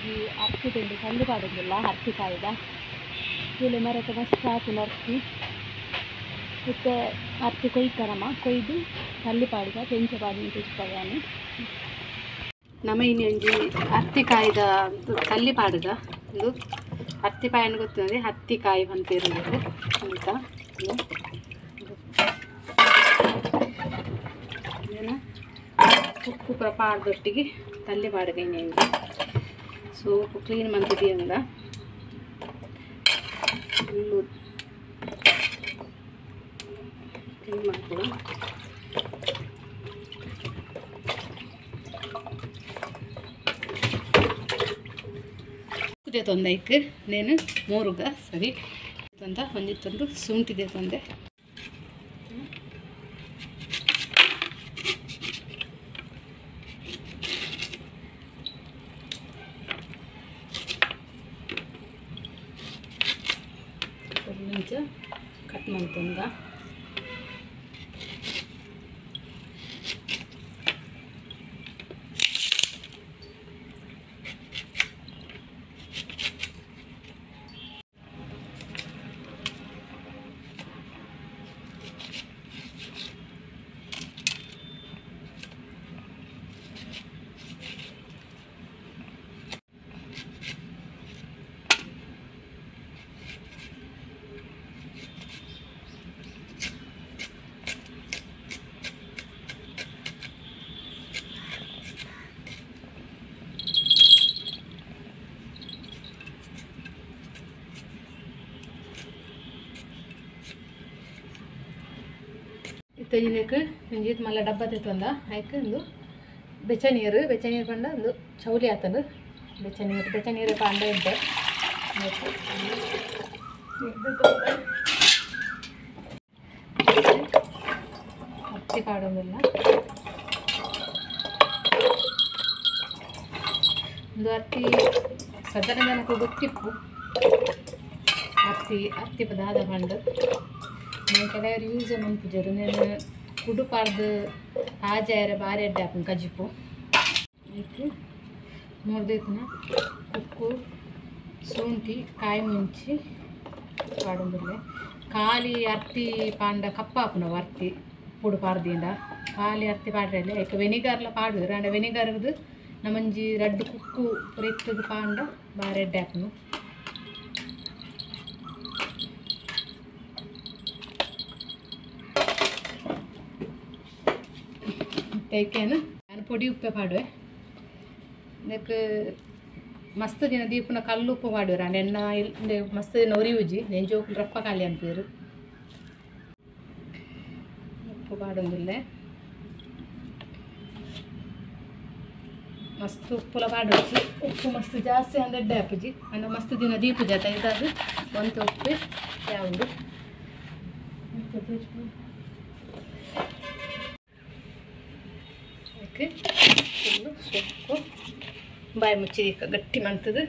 ಒಂಜಿ ಅರ್ತಿ ತಿಂಡಿ ಕಲ್ಲು ಪಾಡೋದಿಲ್ಲ ಹರ್ತಿ ಕಾಯ್ದ ಇಲ್ಲಿ ಮರಕ್ಕೆ ಮಸ್ತ್ ಹಾಕಿ ನರ್ತಿ ಮತ್ತು ಅರ್ತಿ ಕೊಯ್ಕರಮ್ಮ ಕೊಯ್ದು ಕಲ್ಲು ಪಾಡಿದ ಪೆಂಚ ಪಾಡಿ ತೆಚ್ಚಿಪಡ್ಯಾನು ನಮ್ಮ ಇನ್ನು ಒಂಜಿ ಹರ್ತಿ ಕಾಯ್ದ ಕಲ್ಲು ಪಾಡಿದ ಇದು ಹರ್ತಿ ಪಾಯನ್ನು ಗೊತ್ತಂದರೆ ಹತ್ತಿ ಕಾಯಿ ಬಂತಿರೋದು ಅಂತ ಉಪ್ಪು ಪಾಡ್ದೊಟ್ಟಿಗೆ ಕಲ್ಲು ಪಾಡ್ಗೈನೆ ಸೋಪು ಕ್ಲೀನ್ ಮಂತಿದೆಯಂದ ಫುಲ್ಲು ಕ್ಲೀನ್ ಮಾಡ್ಕೊಳ ಕುದಿಯ ತೊಂದೈಕ್ ನೇನು ಮೂರುಗ ಸರಿ ಅಂತ ಒಂದಿತ್ತೊಂದು ಶುಂಠಿದೆ ತೊಂದೆ ಕಟ್ ಮಾಡ್ತಂಗ ತೆಗಿಬೇಕು ಒಂಜಿ ಮಲ್ಲ ಡಬ್ಬ ತೆತ್ತೊಂದ ಆಯ್ಕೆ ಒಂದು ಬೆಚ್ಚ ನೀರು ಪಂಡ ಒಂದು ಚೌಲಿ ಆತಂದು ಬೆಚ್ಚ ನೀರು ಪಾಂಡ ಇದ್ದೆ ಹತ್ತಿ ಪಾಡೋದಿಲ್ಲ ಒಂದು ಹತ್ತಿ ಸಾಧಾರಣ ಜನಕ್ಕೆ ಗೊತ್ತಿಪ್ಪು ಹತ್ತಿ ಪದಾದ ಪಂಡು ನಾನು ಕೆಲವರು ಯೂಸ್ ಮಾಡ್ತಿದ್ದರು ನಾನು ಕುಡುಪಾರ್ದು ಆಜಾರ ಬಾರಿ ಅಡ್ಡ ಹಾಕೊಂಡು ಕಜಿಪು ಅದಕ್ಕೆ ನೋಡ್ದೈತನ ಉಪ್ಪು ಶುಂಠಿ ಕಾಯಿ ಮುಂಚಿ ಪಾಡೋದಿಲ್ಲ ಖಾಲಿ ಅರ್ತಿ ಪಾಂಡ ಕಪ್ಪ ಹಾಕು ನಾವು ಅರ್ತಿ ಪುಡು ಪಾಡ್ದಿಂದ ಖಾಲಿ ಅರ್ತಿ ಪಾಡ್ರಲ್ಲಿ ಯಾಕೆ ವೆನಿಗರ್ಲ ಪಾಡುದು ಅಂಡ ವೆನಿಗರ್ದು ನಮ್ಮಂಜಿ ರಡ್ಡು ಕುಕ್ಕು ಪುರಿತ್ತದು ಪಾಂಡ ಬಾರಿ ಅಡ್ಡ ಹಾಕನು ಏಕೆನು ನಾನು ಪೊಡಿ ಉಪ್ಪೆ ಪಾಡುವೆ ಅದಕ್ಕೆ ಮಸ್ತ್ ದಿನ ದೀಪನ ಕಲ್ಲು ಉಪ್ಪು ಮಾಡುವರು ಎಣ್ಣ ಇಲ್ಲಿ ಮಸ್ತ್ ದಿನ ಉರಿ ಉಜ್ಜಿ ನೆಂಜೋಕು ರಪ್ಪ ಖಾಲಿ ಅಂತೀರು ಉಪ್ಪು ಪಾಡೋದಿಲ್ಲ ಮಸ್ತ್ ಉಪ್ಪುಲ ಪಾಡೋಜಿ ಉಪ್ಪು ಮಸ್ತ್ ಜಾಸ್ತಿ ಅಂದ್ರೆ ಅಡ್ಡೆ ಹಾಪುಜಿ ಅಂಡ ಮಸ್ತ್ ದಿನ ದೀಪ ಜಾತ ಇದಾದ ಒಂದು ಉಪ್ಪು ಯಾವುದು ಸೊಪ್ಪು ಬಾಯಿ ಮುಚ್ಚಿ ಗಟ್ಟಿ ಮಾಡ್ತದೆ